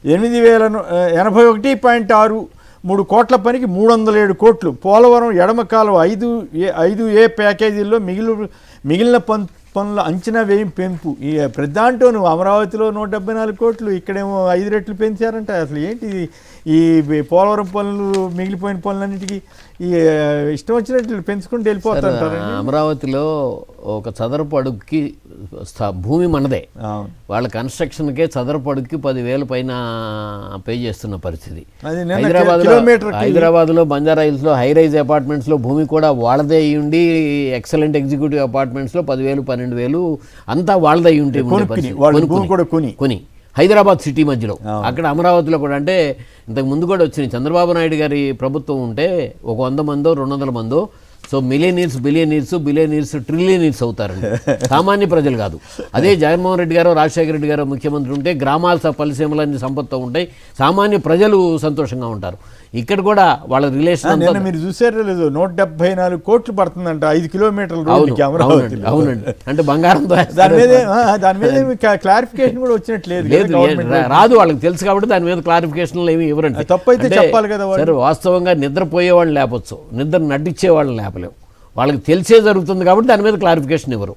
81.63 కోట్ల పనికి 307 కోట్లు. పోలవరం ఎడమ కాలువ 5A ప్యాకేజీల్లో మిగిలిన పనుల అంచనా వ్యయం పెంపు. ఈ ప్రధాంటోను అమరావతిలో 174 కోట్లు, ఇక్కడేమో 5 రెట్లు పెంచారంట. అసలు ఏంటి ఈ పోలవరం పనులు, మిగిలిపోయిన పనులన్నిటికీ ఈ ఇష్టం వచ్చినట్లు పెంచుకుంటూ వెళ్ళిపోతారు. అమరావతిలో ఒక చదరపు అడుగుకి భూమి మనదే, వాళ్ళ కన్స్ట్రక్షన్కే చదరపు అడుగుకి 10,000 పైన పే చేస్తున్న పరిస్థితి. హైదరాబాద్లో బంజారా హిల్స్లో హై రైజ్ అపార్ట్మెంట్స్లో భూమి కూడా వాళ్ళదే అయ్యి ఉండి, ఎక్సలెంట్ ఎగ్జిక్యూటివ్ అపార్ట్మెంట్స్లో 10,000, 12,000 అంతా వాళ్ళదే అయ్యి ఉంటే కొని హైదరాబాద్ సిటీ మధ్యలో. అక్కడ అమరావతిలో కూడా అంటే ఇంతకు ముందు కూడా వచ్చినాయి. చంద్రబాబు నాయుడు గారి ప్రభుత్వం ఉంటే ఒక 100 మందో 200 మందో, సో మిలియనీర్స్, బిలియనీర్స్ ట్రిలియనీర్స్ అవుతారండి, సామాన్య ప్రజలు కాదు. అదే జగన్మోహన్ రెడ్డి గారు, రాజశేఖర రెడ్డి గారు ముఖ్యమంత్రి ఉంటే గ్రామాల పల్లెసీమలన్నీ సంపత్తో ఉంటాయి, సామాన్య ప్రజలు సంతోషంగా ఉంటారు. ఇక్కడ కూడా వాళ్ళ రిలేషన్ మీరు చూసారో లేదు, 174 కోట్లు పడుతుందంట 5 కిలోమీటర్ల రోడ్డుకి అమరావతి. అవునండి, అంటే బంగారంతో. దాని మీద క్లారిఫికేషన్ కూడా వచ్చినట్లేదు, రాదు, వాళ్ళకి తెలుసు కాబట్టి దాని మీద క్లారిఫికేషన్లు ఏమి ఇవ్వరండి. తప్పు అయితే చెప్పాలి కదా. సరే, వాస్తవంగా నిద్రపోయే వాళ్ళని లేపొచ్చు, నిద్ర నటించే వాళ్ళని లేపలేవు. వాళ్ళకి తెలిసే జరుగుతుంది కాబట్టి దాని మీద క్లారిఫికేషన్ ఇవ్వరు.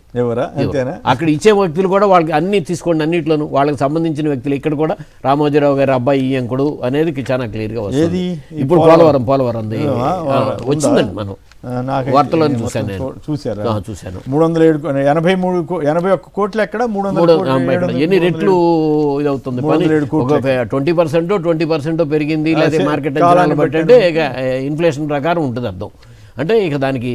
అక్కడ ఇచ్చే వ్యక్తులు కూడా వాళ్ళకి అన్ని తీసుకోండి, అన్నింటిలోనూ వాళ్ళకి సంబంధించిన వ్యక్తులు. ఇక్కడ కూడా రామోజీరావు గారి అబ్బాయి ఈయంకుడు అనేది చాలా క్లియర్గా వస్తుంది. ఇప్పుడు పోలవరం వచ్చిందండి, మనం వార్తలో చూశాను. 381 కోట్లు ఎక్కడ, 300 ఎన్ని రెట్లు ఇదవుతుంది పని. 20% పెరిగింది, లేదా మార్కెట్ అంచనాలు బట్టి అంటే ఇన్ఫ్లేషన్ ప్రకారం ఉంటుంది అర్థం. అంటే ఇక దానికి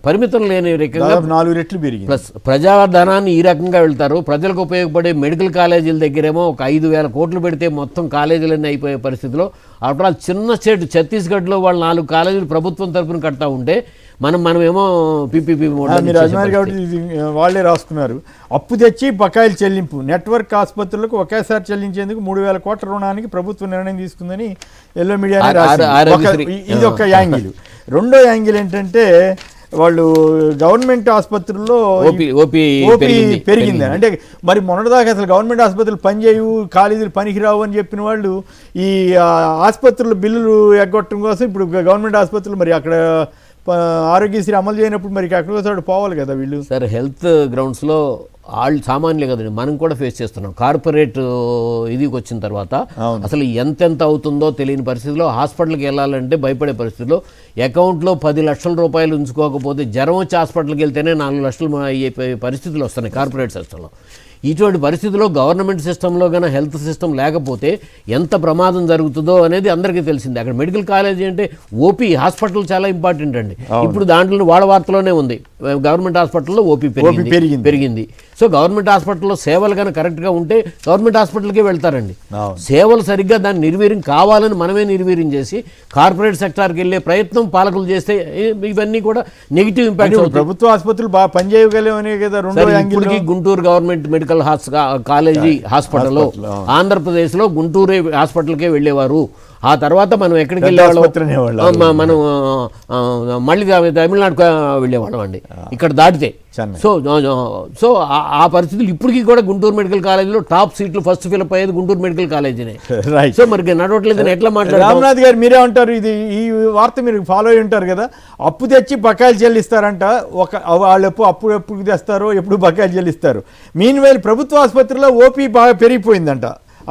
పరిమితం లేని రకంగా 4 రెట్లు పెరిగింది. ప్లస్ ప్రజాధనాన్ని ఈ రకంగా వెళ్తారు. ప్రజలకు ఉపయోగపడే మెడికల్ కాలేజీల దగ్గరేమో ఒక 5,000 కోట్లు పెడితే మొత్తం కాలేజీలన్నీ అయిపోయే పరిస్థితిలో, ఆఫ్టర్ ఆల్ చిన్న స్టేట్ ఛత్తీస్గఢ్లో వాళ్ళు 4 కాలేజీలు ప్రభుత్వం తరఫున కడతా ఉంటే మనమేమో పీపీపీ వాళ్ళే రాసుకున్నారు. అప్పు తెచ్చి బకాయిలు చెల్లింపు, నెట్వర్క్ ఆసుపత్రులకు ఒకేసారి చెల్లించేందుకు 3,000 కోట్ల రుణానికి ప్రభుత్వం నిర్ణయం తీసుకుందని ఎల్లో మీడియా. ఇది ఒక యాంగిల్. రెండో యాంగిల్ ఏంటంటే, వాళ్ళు గవర్నమెంట్ ఆసుపత్రుల్లో ఓపీ పెరిగింది. అంటే మరి మొన్నటిదాకా అసలు గవర్నమెంట్ ఆసుపత్రులు పనిచేయవు, కాలేజీలు పనికిరావు అని చెప్పిన వాళ్ళు ఈ ఆసుపత్రుల బిల్లులు ఎగ్గొట్టడం కోసం ఇప్పుడు గవర్నమెంట్ ఆసుపత్రులు మరి అక్కడ ఆరోగ్యశ్రీ అమలు చేయనప్పుడు మరి అక్కడ పోవాలి కదా వీళ్ళు. సార్, హెల్త్ గ్రౌండ్స్లో వాళ్ళు సామాన్యులే కదండి, మనం కూడా ఫేస్ చేస్తున్నాం. కార్పొరేట్ ఇదికి వచ్చిన తర్వాత అసలు ఎంతెంత అవుతుందో తెలియని పరిస్థితిలో, హాస్పిటల్కి వెళ్ళాలంటే భయపడే పరిస్థితిలో, అకౌంట్లో 10 లక్షల రూపాయలు ఉంచుకోకపోతే జ్వరం వచ్చి హాస్పిటల్కి వెళ్తేనే 4 లక్షలు అయ్యే పరిస్థితులు వస్తున్నాయి కార్పొరేట్ సిస్టంలో. ఇటువంటి పరిస్థితుల్లో గవర్నమెంట్ సిస్టంలో కానీ హెల్త్ సిస్టమ్ లేకపోతే ఎంత ప్రమాదం జరుగుతుందో అనేది అందరికీ తెలిసింది. అక్కడ మెడికల్ కాలేజీ అంటే ఓపీ హాస్పిటల్ చాలా ఇంపార్టెంట్ అండి. ఇప్పుడు దాంట్లో వాళ్ళ వార్తలోనే ఉంది, గవర్నమెంట్ హాస్పిటల్లో ఓపీ పెరిగింది. సో గవర్నమెంట్ హాస్పిటల్లో సేవలు కానీ కరెక్ట్గా ఉంటే గవర్నమెంట్ హాస్పిటల్కే వెళ్తారండి. సేవలు సరిగ్గా దాన్ని నిర్వీర్యం కావాలని మనమే నిర్వీర్యం చేసి కార్పొరేట్ సెక్టార్కి వెళ్ళే ప్రయత్నం పాలకులు చేస్తే ఇవన్నీ కూడా నెగిటివ్ ఇంపాక్ట్. ప్రభుత్వ ఆసుపత్రులు బాగా పనిచేయగలవనే కదా. ఇప్పటికీ గుంటూరు గవర్నమెంట్ మెడికల్ కాలేజీ హాస్పిటల్లో ఆంధ్రప్రదేశ్లో గుంటూరు హాస్పిటల్కే వెళ్ళేవారు. ఆ తర్వాత మనం ఎక్కడికి వెళ్ళేవాళ్ళం, మనం మళ్ళీ తమిళనాడుకు వెళ్ళేవాళ్ళం అండి, ఇక్కడ దాటితే. సో ఆ పరిస్థితులు ఇప్పటికీ కూడా గుంటూరు మెడికల్ కాలేజీలో టాప్ సీట్లు ఫస్ట్ ఫిలప్ అయ్యేది గుంటూరు మెడికల్ కాలేజీనే. సో మరి నడవట్లేదు ఎట్లా మాట్లాడారు? రామ్నాథ్ గారు మీరే ఉంటారు, ఇది ఈ వార్త మీరు ఫాలో అయి ఉంటారు కదా. అప్పు తెచ్చి బకాయిలు చెల్లిస్తారంట. వాళ్ళు ఎప్పుడు తెస్తారో, ఎప్పుడు బకాయిలు చెల్లిస్తారు. మీన్వైల్ ప్రభుత్వ ఆసుపత్రిలో ఓపీ బాగా పెరిగిపోయిందంట.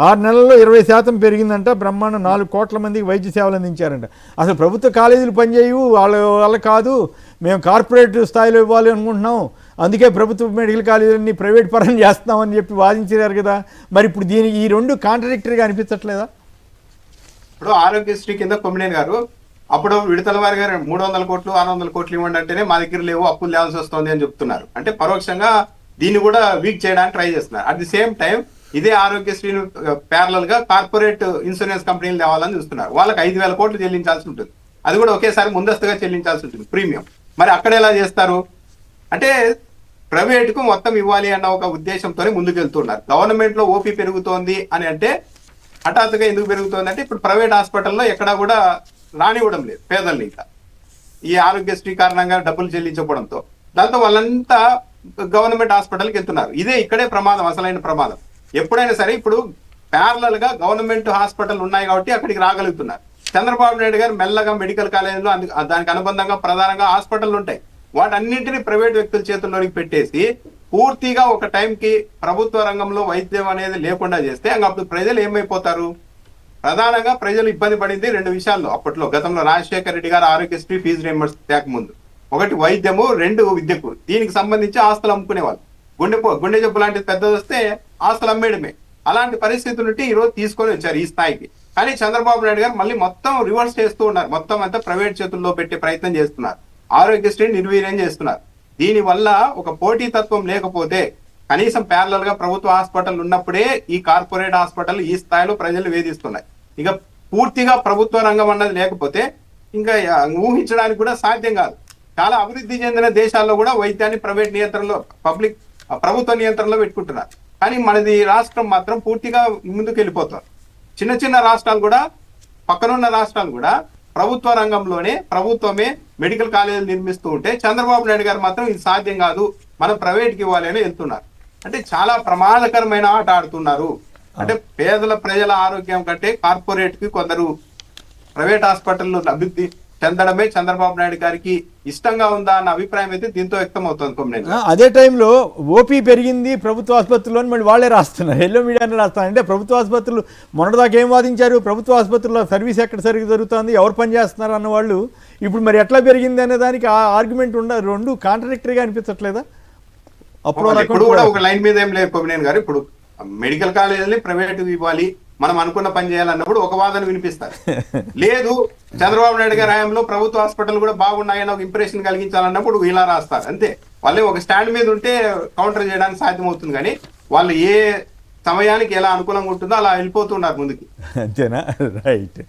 6 నెలల్లో 20% పెరిగిందంట. బ్రహ్మాండం 4 కోట్ల మందికి వైద్య సేవలు అందించారంట. అసలు ప్రభుత్వ కాలేజీలు పనిచేయవు, వాళ్ళ కాదు, మేము కార్పొరేట్ స్థాయిలో ఇవ్వాలి అనుకుంటున్నాం, అందుకే ప్రభుత్వ మెడికల్ కాలేజీలన్నీ ప్రైవేట్ పరం చేస్తున్నామని చెప్పి వాదించారు కదా. మరి ఇప్పుడు దీనికి ఈ రెండు కాంట్రడిక్టరీగా అనిపించట్లేదా? ఇప్పుడు ఆరోగ్యశ్రీ కింద కొమ్మినేని గారు అప్పుడు విడతల వారి గారు 300 కోట్లు 600 కోట్లు ఇవ్వండి అంటేనే మా దగ్గర లేవు, అప్పులు లేవాల్సి వస్తుంది అని చెప్తున్నారు. అంటే పరోక్షంగా దీన్ని కూడా వీక్ చేయడానికి ట్రై చేస్తున్నారు. అట్ ది సేమ్ టైం ఇదే ఆరోగ్యశ్రీని ప్యారలల్ గా కార్పొరేట్ ఇన్సూరెన్స్ కంపెనీలు తేవాలని చూస్తున్నారు. వాళ్ళకి 5,000 కోట్లు చెల్లించాల్సి ఉంటుంది. అది కూడా ఒకేసారి ముందస్తుగా చెల్లించాల్సి ఉంటుంది ప్రీమియం. మరి అక్కడ ఎలా చేస్తారు అంటే ప్రైవేట్ కు మొత్తం ఇవ్వాలి అన్న ఒక ఉద్దేశంతోనే ముందుకెళ్తున్నారు. గవర్నమెంట్ లో ఓపీ పెరుగుతోంది అని అంటే హఠాత్తుగా ఎందుకు పెరుగుతోంది అంటే ఇప్పుడు ప్రైవేట్ హాస్పిటల్లో ఎక్కడా కూడా రానివ్వడం లేదు పేదల్ని. ఇంకా ఈ ఆరోగ్యశ్రీ కారణంగా డబ్బులు చెల్లించకపోవడంతో దాంతో వాళ్ళంతా గవర్నమెంట్ హాస్పిటల్కి వెళ్తున్నారు. ఇదే ఇక్కడే ప్రమాదం, అసలైన ప్రమాదం. ఎప్పుడైనా సరే ఇప్పుడు ప్యారలల్ గా గవర్నమెంట్ హాస్పిటల్ ఉన్నాయి కాబట్టి అక్కడికి రాగలుగుతున్నారు. చంద్రబాబు నాయుడు గారు మెల్లగా మెడికల్ కాలేజీలో దానికి అనుబంధంగా ప్రధానంగా హాస్పిటల్ ఉంటాయి, వాటన్నింటినీ ప్రైవేట్ వ్యక్తుల చేతుల్లోకి పెట్టేసి పూర్తిగా ఒక టైంకి ప్రభుత్వ రంగంలో వైద్యం అనేది లేకుండా చేస్తే అప్పుడు ప్రజలు ఏమైపోతారు? ప్రధానంగా ప్రజలు ఇబ్బంది పడింది రెండు విషయాల్లో. అప్పట్లో గతంలో రాజశేఖర రెడ్డి గారు ఆరోగ్యశ్రీ ఫీజు రియంబర్స్ ముందు ఒకటి వైద్యము, రెండు విద్యకు. దీనికి సంబంధించి ఆస్తులు అమ్ముకునేవాళ్ళు. గుండె జబ్బు లాంటిది పెద్దది వస్తే ఆస్తులు అమ్మేయడమే. అలాంటి పరిస్థితులు నుండి ఈ రోజు తీసుకొని వచ్చారు ఈ స్థాయికి. కానీ చంద్రబాబు నాయుడు గారు మళ్ళీ మొత్తం రివర్స్ చేస్తూ ఉన్నారు. మొత్తం అంతా ప్రైవేట్ చేతుల్లో పెట్టే ప్రయత్నం చేస్తున్నారు. ఆరోగ్యశ్రీని నిర్వీర్యం చేస్తున్నారు. దీని వల్ల ఒక పోటీతత్వం లేకపోతే కనీసం ప్యారలల్ గా ప్రభుత్వ హాస్పిటల్ ఉన్నప్పుడే ఈ కార్పొరేట్ హాస్పిటల్ ఈ స్థాయిలో ప్రజలు వేధిస్తున్నాయి. ఇక పూర్తిగా ప్రభుత్వ రంగం అన్నది లేకపోతే ఇంకా ఊహించడానికి కూడా సాధ్యం కాదు. చాలా అభివృద్ధి చెందిన దేశాల్లో కూడా వైద్యాన్ని ప్రైవేట్ నియంత్రణలో ప్రభుత్వ నియంత్రణలో పెట్టుకుంటున్నారు. కానీ మనది రాష్ట్రం మాత్రం పూర్తిగా ముందుకు వెళ్ళిపోతారు. చిన్న చిన్న రాష్ట్రాలు కూడా, పక్కనున్న రాష్ట్రాలు కూడా ప్రభుత్వ రంగంలోనే ప్రభుత్వమే మెడికల్ కాలేజీలు నిర్మిస్తూ ఉంటే చంద్రబాబు నాయుడు గారు మాత్రం ఇది సాధ్యం కాదు, మనం ప్రైవేట్కి ఇవ్వాలి అని వెళ్తున్నారు. అంటే చాలా ప్రమాదకరమైన ఆట ఆడుతున్నారు. అంటే పేదల ప్రజల ఆరోగ్యం కంటే కార్పొరేట్ కి కొందరు ప్రైవేట్ హాస్పిటల్లో అభివృద్ధి చెందడమే చంద్రబాబు నాయుడు గారికి ఇష్టంగా ఉందా అన్న అభిప్రాయం అయితే దీంతో వ్యక్తం అవుతుంది. అదే టైంలో ఓపీ పెరిగింది ప్రభుత్వ ఆసుపత్రుల్లో మళ్ళీ వాళ్ళే రాస్తున్నారు, ఎల్లో మీడియానే రాస్తున్నారు. అంటే ప్రభుత్వ ఆసుపత్రులు మొన్నటిదాకా ఏం వాదించారు, ప్రభుత్వ ఆసుపత్రుల్లో సర్వీస్ ఎక్కడ సరిగ్గా జరుగుతుంది, ఎవరు పని చేస్తున్నారు అన్న వాళ్ళు ఇప్పుడు మరి ఎట్లా పెరిగింది అనే దానికి ఆ ఆర్గ్యుమెంట్ రెండు కాంట్రడిక్టరీగా అనిపించట్లేదా? అప్పుడు కూడా ఒక లైన్ మీద ఏం లేదు కొమ్మినేని గారు. ఇప్పుడు మెడికల్ కాలేజీని ప్రైవేట్ ఇవ్వాలి, మనం అనుకున్న పని చేయాలన్నప్పుడు ఒక వాదన వినిపిస్తారు. లేదు చంద్రబాబు నాయుడు గారి హయాంలో ప్రభుత్వ హాస్పిటల్ కూడా బాగున్నాయని ఒక ఇంప్రెషన్ కలిగించాలన్నప్పుడు ఇలా రాస్తారు. అంతే, వాళ్ళే ఒక స్టాండ్ మీద ఉంటే కౌంటర్ చేయడానికి సాధ్యమవుతుంది. కానీ వాళ్ళు ఏ సమయానికి ఎలా అనుకూలంగా ఉంటుందో అలా వెళ్ళిపోతున్నారు ముందుకి. అంతేనా? రైట్.